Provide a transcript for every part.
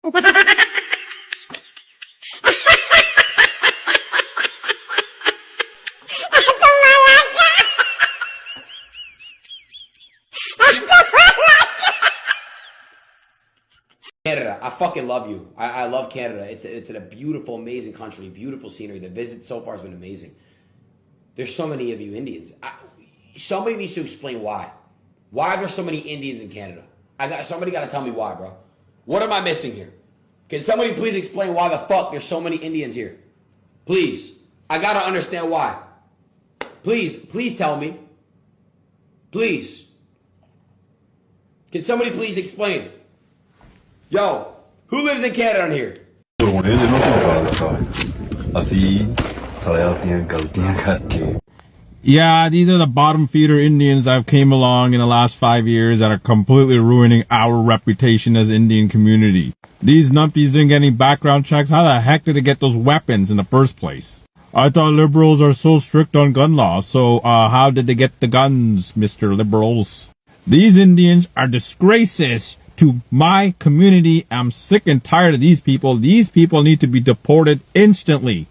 Canada, I fucking love you. I love Canada. It's a beautiful, amazing country, beautiful scenery. The visit so far has been amazing. There's so many of you Indians. Somebody needs to explain why. Why are there so many Indians in Canada? Somebody got to tell me why, bro. What am I missing here? Can somebody please explain why the fuck there's so many Indians here? Please. I got to understand why. Please tell me. Please. Can somebody please explain? Yo, who lives in Canada on here? Yeah, these are the bottom feeder Indians that have came along in the last 5 years that are completely ruining our reputation as Indian community. These numpties didn't get any background checks. How the heck did they get those weapons in the first place? I thought liberals are so strict on gun laws, so how did they get the guns, Mr. Liberals? These Indians are disgraces to my community. I'm sick and tired of these people. These people need to be deported instantly.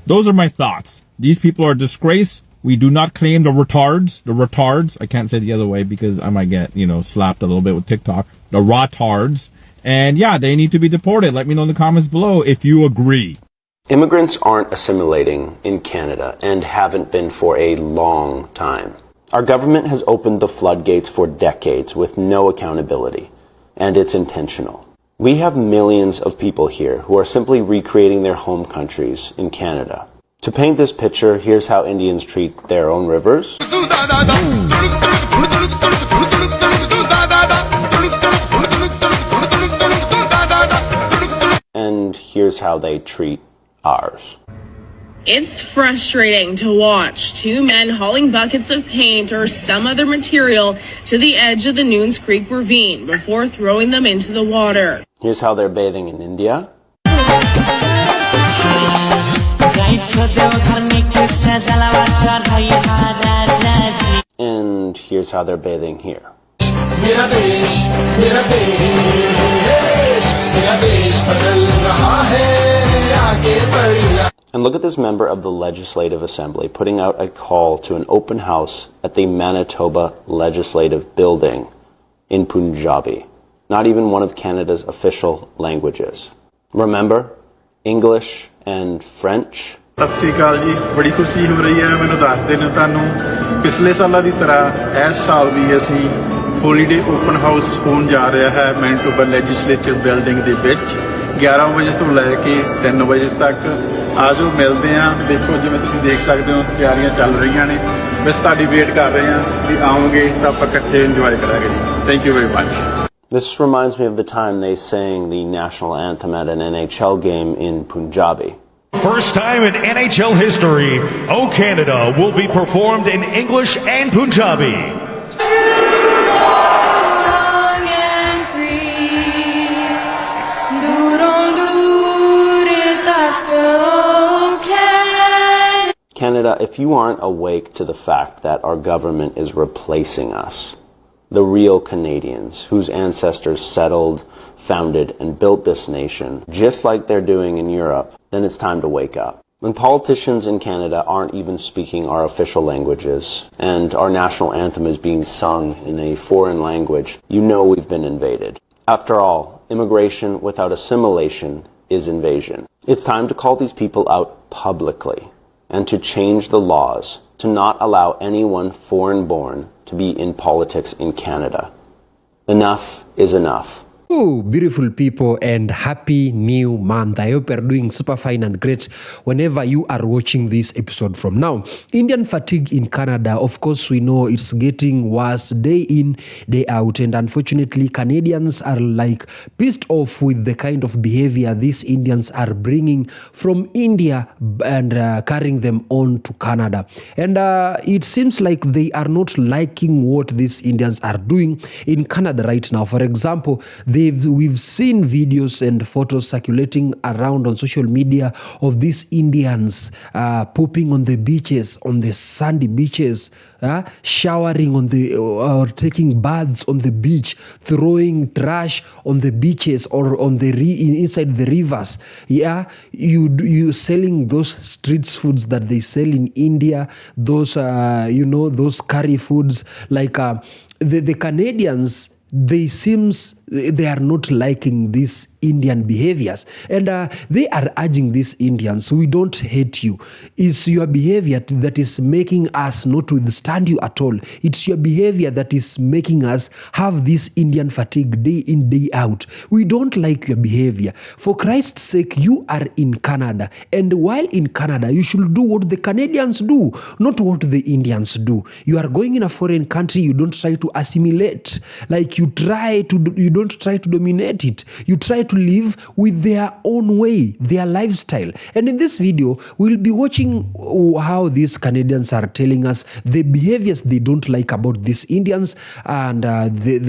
Those are my thoughts. These people are a disgrace. We do not claim the retards. The retards. I can't say it the other way because I might get, slapped a little bit with TikTok. The retards. And yeah, they need to be deported. Let me know in the comments below if you agree. Immigrants aren't assimilating in Canada and haven't been for a long time. Our government has opened the floodgates for decades with no accountability. And it's intentional. We have millions of people here who are simply recreating their home countries in Canada. To paint this picture, here's how Indians treat their own rivers. And here's how they treat ours. It's frustrating to watch two men hauling buckets of paint or some other material to the edge of the Noons Creek ravine before throwing them into the water. Here's how they're bathing in India. And here's how they're bathing here. And look at this member of the Legislative Assembly putting out a call to an open house at the Manitoba Legislative Building in Punjabi, not even one of Canada's official languages. Remember, English and French? ਸਤਿ ਸ਼੍ਰੀ ਅਕਾਲ ਜੀ ਬੜੀ ਖੁਸ਼ੀ ਹੋ ਰਹੀ ਹੈ ਮੈਨੂੰ ਦੱਸਦੇ ਨੇ ਤੁਹਾਨੂੰ ਪਿਛਲੇ ਸਾਲਾਂ ਦੀ ਤਰ੍ਹਾਂ ਇਸ ਸਾਲ ਵੀ ਅਸੀਂ ਹੌਲੀਡੇ ਓਪਨ ਹਾਊਸ ਹੋਣ ਜਾ ਰਿਹਾ ਹੈ ਮੈਨੀਟੋਬਾ ਲੈਜਿਸਲੇਚਰ ਬਿਲਡਿੰਗ ਦੇ ਵਿੱਚ 11 ਵਜੇ ਤੋਂ ਲੈ ਕੇ 3 ਵਜੇ ਤੱਕ ਆਜੋ ਮਿਲਦੇ ਆਂ ਦੇਖੋ ਜਿਵੇਂ ਤੁਸੀਂ ਦੇਖ ਸਕਦੇ ਹੋ ਤਿਆਰੀਆਂ ਚੱਲ ਰਹੀਆਂ ਨੇ ਬਸ ਤੁਹਾਡੀ ਵੇਟ ਕਰ ਰਹੇ ਆਂ ਕਿ ਆਓਗੇ ਤਾਂ ਆਪਾਂ ਇਕੱਠੇ ਇੰਜੋਏ ਕਰਾਂਗੇ ਜੀ thank you very much This reminds me of the time they sang the national anthem at an NHL game in Punjabi. First time in NHL history, O Canada will be performed in English and Punjabi. Canada, if you aren't awake to the fact that our government is replacing us, the real Canadians whose ancestors settled, founded, and built this nation, just like they're doing in Europe, then it's time to wake up. When politicians in Canada aren't even speaking our official languages, and our national anthem is being sung in a foreign language, you know we've been invaded. After all, immigration without assimilation is invasion. It's time to call these people out publicly, and to change the laws to not allow anyone foreign-born to be in politics in Canada. Enough is enough. Oh, beautiful people, and happy new month. I hope you're doing super fine and great whenever you are watching this episode from now. Indian fatigue in Canada, of course, we know it's getting worse day in, day out. And unfortunately, Canadians are like pissed off with the kind of behavior these Indians are bringing from India and carrying them on to Canada. And it seems like they are not liking what these Indians are doing in Canada right now. For example, we've seen videos and photos circulating around on social media of these Indians pooping on the beaches, on the sandy beaches, showering on the or taking baths on the beach, throwing trash on the beaches or on the inside the rivers. You selling those street foods that they sell in India, those those curry foods, like the Canadians, they are not liking these Indian behaviors, and they are urging these Indians, we don't hate you. It's your behavior that is making us not withstand you at all. It's your behavior that is making us have this Indian fatigue day in, day out. We don't like your behavior. For Christ's sake, you are in Canada, and while in Canada, you should do what the Canadians do, not what the Indians do. You are going in a foreign country, you don't try to assimilate, like you don't try to dominate it. You try to live with their own way, their lifestyle. And in this video, we'll be watching how these Canadians are telling us the behaviors they don't like about these Indians and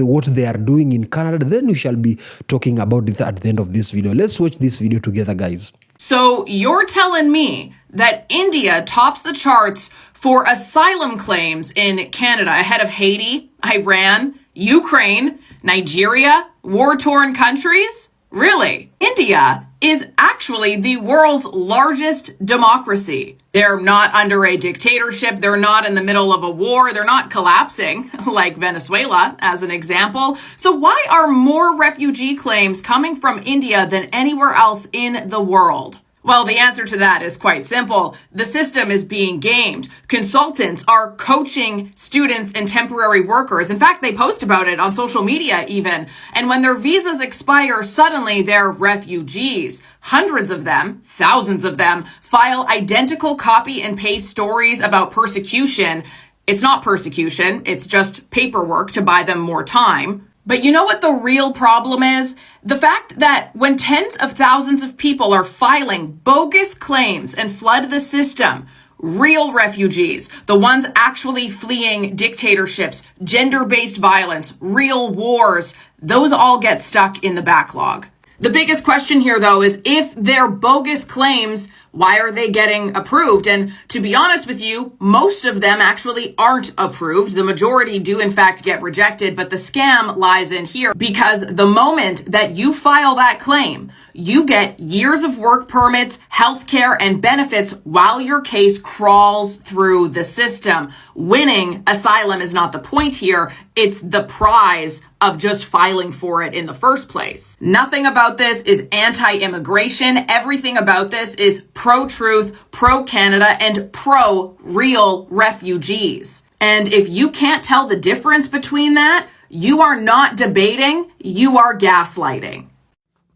what they are doing in Canada. Then we shall be talking about it at the end of this video. Let's watch this video together, guys. So you're telling me that India tops the charts for asylum claims in Canada ahead of Haiti, Iran, Ukraine, Nigeria, war-torn countries? Really? India is actually the world's largest democracy. They're not under a dictatorship. They're not in the middle of a war. They're not collapsing like Venezuela, as an example. So why are more refugee claims coming from India than anywhere else in the world? Well, the answer to that is quite simple. The system is being gamed. Consultants are coaching students and temporary workers. In fact, they post about it on social media even. And when their visas expire, suddenly they're refugees. Hundreds of them, thousands of them, file identical copy and paste stories about persecution. It's not persecution. It's just paperwork to buy them more time. But you know what the real problem is? The fact that when tens of thousands of people are filing bogus claims and flood the system, real refugees, the ones actually fleeing dictatorships, gender-based violence, real wars, those all get stuck in the backlog. The biggest question here, though, is if they're bogus claims, why are they getting approved? And to be honest with you, most of them actually aren't approved. The majority do, in fact, get rejected. But the scam lies in here because the moment that you file that claim, you get years of work permits, healthcare, and benefits while your case crawls through the system. Winning asylum is not the point here. It's the prize of just filing for it in the first place. Nothing about this is anti-immigration. Everything about this is pro-truth, pro-Canada, and pro-real refugees. And if you can't tell the difference between that, you are not debating, you are gaslighting.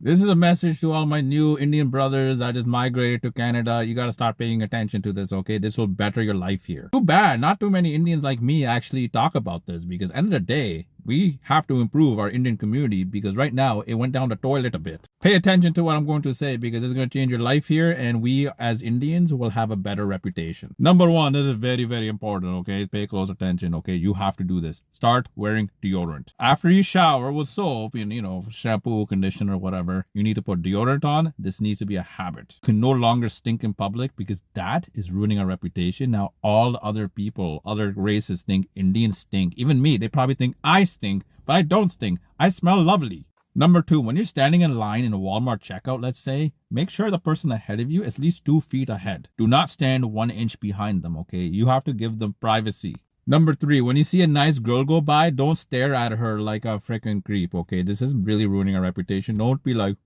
This is a message to all my new Indian brothers that just migrated to Canada. You got to start paying attention to this, okay? This will better your life here. Too bad not too many Indians like me actually talk about this, because at the end of the day, we have to improve our Indian community, because right now it went down the toilet a bit. Pay attention to what I'm going to say, because it's going to change your life here, and we as Indians will have a better reputation. Number one, this is very, very important, okay? Pay close attention, okay? You have to do this. Start wearing deodorant. After you shower with soap and, shampoo, conditioner, whatever, you need to put deodorant on. This needs to be a habit. You can no longer stink in public, because that is ruining our reputation. Now, all other people, other races think Indians stink. Even me, they probably think I stink, but I don't stink. I smell lovely. Number two, when you're standing in line in a Walmart checkout, let's say, make sure the person ahead of you is at least 2 feet ahead. Do not stand 1 inch behind them, okay? You have to give them privacy. Number three, when you see a nice girl go by, don't stare at her like a freaking creep, okay? This is really ruining our reputation. Don't be like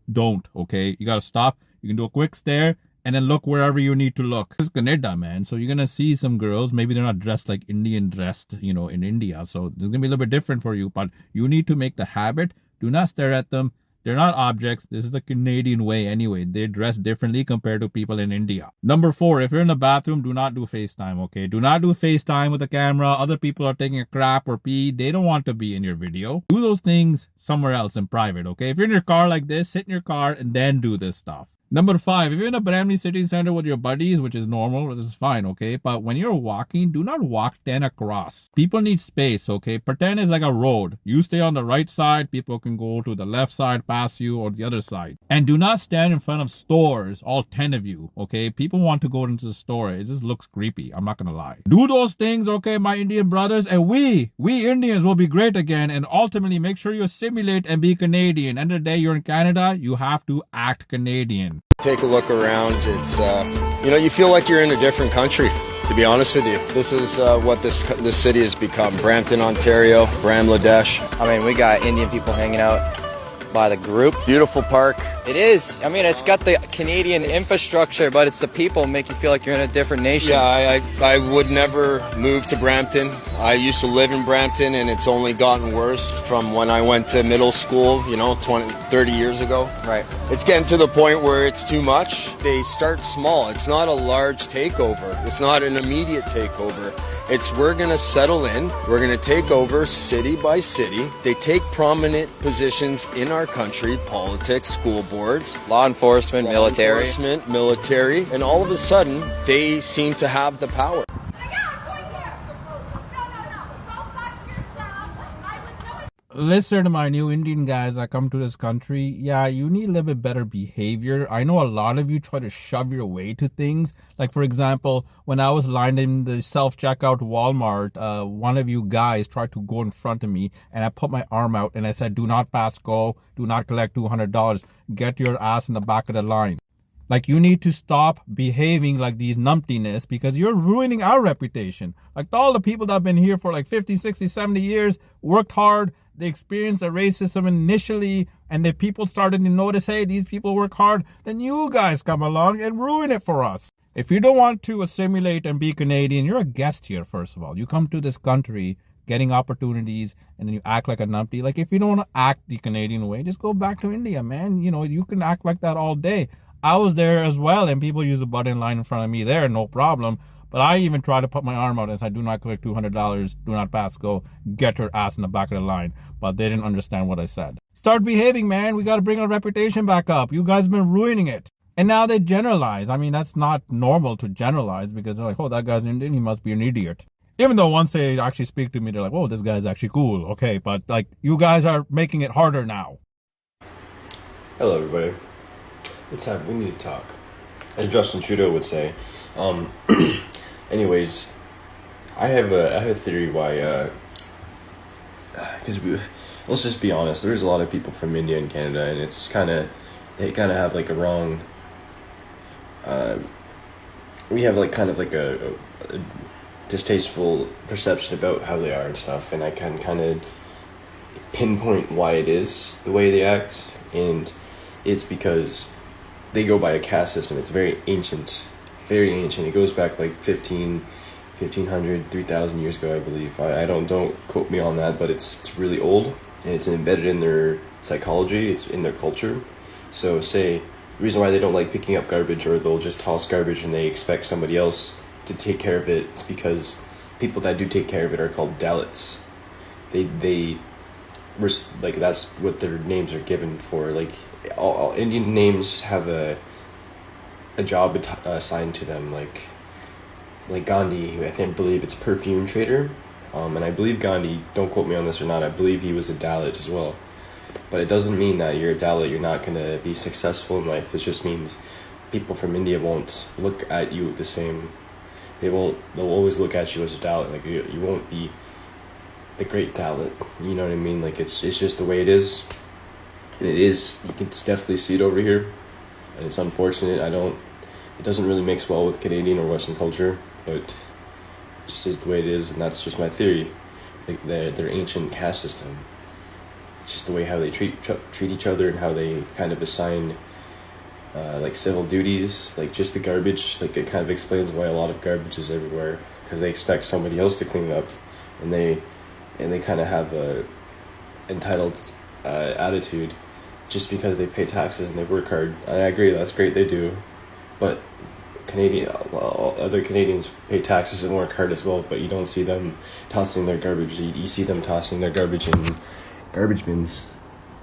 don't, okay? You gotta stop. You can do a quick stare and then look wherever you need to look. This is Canada, man. So you're gonna see some girls, maybe they're not dressed like Indian dressed, in India. So it's gonna be a little bit different for you, but you need to make the habit. Do not stare at them. They're not objects. This is the Canadian way anyway. They dress differently compared to people in India. Number four, if you're in the bathroom, do not do FaceTime, okay? Do not do FaceTime with the camera. Other people are taking a crap or pee. They don't want to be in your video. Do those things somewhere else in private, okay? If you're in your car like this, sit in your car and then do this stuff. Number 5, if you're in a Brampton city center with your buddies, which is normal, this is fine, okay? But when you're walking, do not walk 10 across. People need space, okay? Pretend it's like a road. You stay on the right side, people can go to the left side, pass you, or the other side. And do not stand in front of stores, all 10 of you, okay? People want to go into the store. It just looks creepy, I'm not gonna lie. Do those things, okay, my Indian brothers, and we Indians will be great again, and ultimately make sure you assimilate and be Canadian. End of the day, you're in Canada, you have to act Canadian. Take a look around. It's you feel like you're in a different country, to be honest with you. This is what this city has become. Brampton, Ontario, Bangladesh. I mean, we got Indian people hanging out by the group. Beautiful park. It is. I mean, it's got the Canadian infrastructure, but it's the people make you feel like you're in a different nation. Yeah, I would never move to Brampton. I used to live in Brampton, and it's only gotten worse from when I went to middle school, 30 years ago. Right. It's getting to the point where it's too much. They start small. It's not a large takeover. It's not an immediate takeover. We're going to settle in. We're going to take over city by city. They take prominent positions in our country, politics, school boards, Law enforcement, military. And all of a sudden, they seem to have the power. Listen to my new Indian guys that come to this country. Yeah, you need a little bit better behavior. I know a lot of you try to shove your way to things. Like, for example, when I was lined in the self-checkout Walmart, one of you guys tried to go in front of me, and I put my arm out and I said, do not pass go, do not collect $200, get your ass in the back of the line. Like, you need to stop behaving like these numptiness, because you're ruining our reputation. Like, all the people that have been here for like 50, 60, 70 years, worked hard, they experienced the racism initially, and the people started to notice, hey, these people work hard, then you guys come along and ruin it for us. If you don't want to assimilate and be Canadian, you're a guest here, first of all. You come to this country getting opportunities, and then you act like a numpty. Like, if you don't want to act the Canadian way, just go back to India, man. You can act like that all day. I was there as well, and people use a butt in line in front of me there, no problem. But I even tried to put my arm out and said, do not collect $200, do not pass go, get your ass in the back of the line. But they didn't understand what I said. Start behaving, man. We got to bring our reputation back up. You guys have been ruining it. And now they generalize. I mean, that's not normal to generalize, because they're like, oh, that guy's Indian, he must be an idiot. Even though once they actually speak to me, they're like, oh, this guy's actually cool. Okay, but like, you guys are making it harder now. Hello, everybody. It's time. We need to talk. As Justin Trudeau would say. Anyways, I have a theory why. Because let's just be honest. There's a lot of people from India and Canada, and they kind of have like a wrong. We have like kind of like a distasteful perception about how they are and stuff, and I can kind of pinpoint why it is the way they act, and it's because they go by a caste system. It's very ancient. It goes back like 1500, 3,000 years ago, I believe. I don't quote me on that, but it's really old, and it's embedded in their psychology. It's in their culture. So say the reason why they don't like picking up garbage, or they'll just toss garbage and they expect somebody else to take care of it, is because people that do take care of it are called Dalits. They like, that's what their names are given for. Like, all Indian names have a job assigned to them, like Gandhi, who I believe it's perfume trader, and I believe Gandhi, don't quote me on this or not, I believe he was a Dalit as well. But it doesn't mean that you're a Dalit, you're not going to be successful in life. It just means people from India won't look at you the same. They'll always look at you as a Dalit. Like, you won't be the great Dalit, you know what I mean? Like, it's just the way it is. And it is, you can definitely see it over here, and it's unfortunate. It doesn't really mix well with Canadian or Western culture, but it just is the way it is, and that's just my theory. Like, their ancient caste system, it's just the way how they treat each other, and how they kind of assign like civil duties, like just the garbage. Like, it kind of explains why a lot of garbage is everywhere, because they expect somebody else to clean it up, and they kind of have a entitled attitude just because they pay taxes and they work hard. And I agree, that's great, they do, but other Canadians pay taxes and work hard as well, but you don't see them tossing their garbage. You see them tossing their garbage in garbage bins.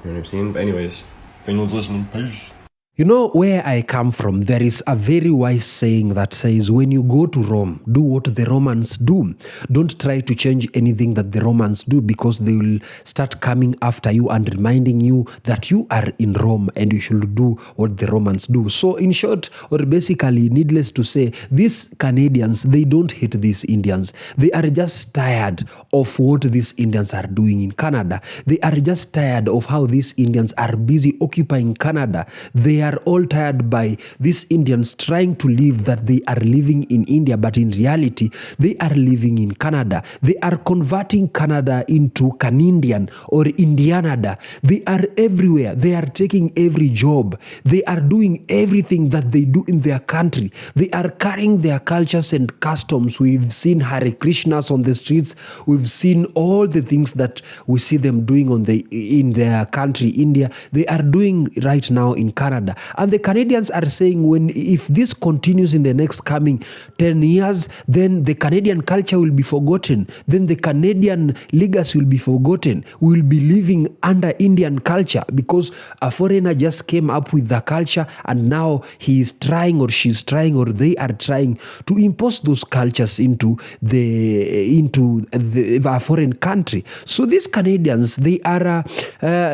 You know what I'm saying? But anyways, if anyone's listening, peace. You know where I come from, there is a very wise saying that says, when you go to Rome, do what the Romans do. Don't try to change anything that the Romans do, because they will start coming after you and reminding you that you are in Rome and you should do what the Romans do. So in short, or basically, needless to say, these Canadians, they don't hate these Indians. They are just tired of what these Indians are doing in Canada. They are just tired of how these Indians are busy occupying Canada. They are all tired by these Indians trying to live that they are living in India, but in reality, they are living in Canada. They are converting Canada into Canadian or Indianada. They are everywhere. They are taking every job. They are doing everything that they do in their country. They are carrying their cultures and customs. We've seen Hare Krishnas on the streets. We've seen all the things that we see them doing in their country, India. They are doing right now in Canada. And the Canadians are saying, if this continues in the next coming 10 years, then the Canadian culture will be forgotten. Then the Canadian legacy will be forgotten. We will be living under Indian culture, because a foreigner just came up with the culture, and now he is trying, or she's trying, or they are trying to impose those cultures into a foreign country. So these Canadians, they are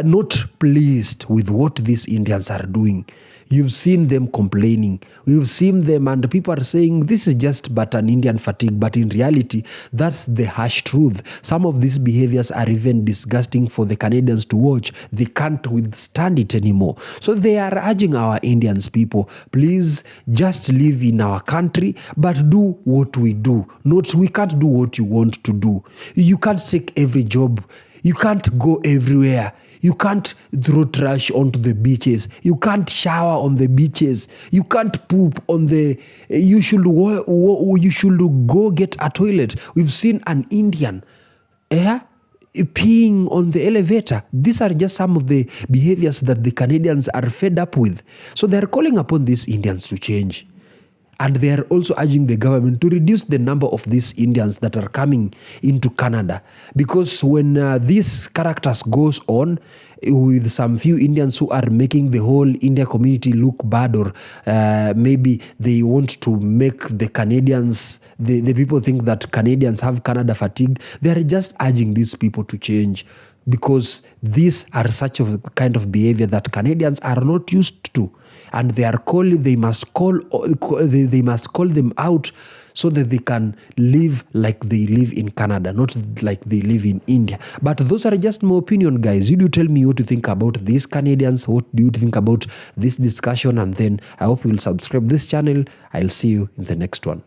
not pleased with what these Indians are doing. You've seen them complaining. We've seen them, and people are saying this is just but an Indian fatigue. But in reality, that's the harsh truth. Some of these behaviors are even disgusting for the Canadians to watch. They can't withstand it anymore. So they are urging our Indians people, please just live in our country, but do what we do. We can't do what you want to do. You can't take every job. You can't go everywhere. You can't throw trash onto the beaches. You can't shower on the beaches. You can't poop on the... You should go get a toilet. We've seen an Indian peeing on the elevator. These are just some of the behaviors that the Canadians are fed up with. So they're calling upon these Indians to change. And they are also urging the government to reduce the number of these Indians that are coming into Canada. Because when these characters goes on, with some few Indians who are making the whole India community look bad, or maybe they want to make the Canadians, the people think that Canadians have Canada fatigue, they are just urging these people to change. Because these are such a kind of behavior that Canadians are not used to. And they must call them out, so that they can live like they live in Canada, not like they live in India. But those are just my opinion, guys. You do tell me what you think about these Canadians. What do you think about this discussion? And then I hope you will subscribe this channel. I'll see you in the next one.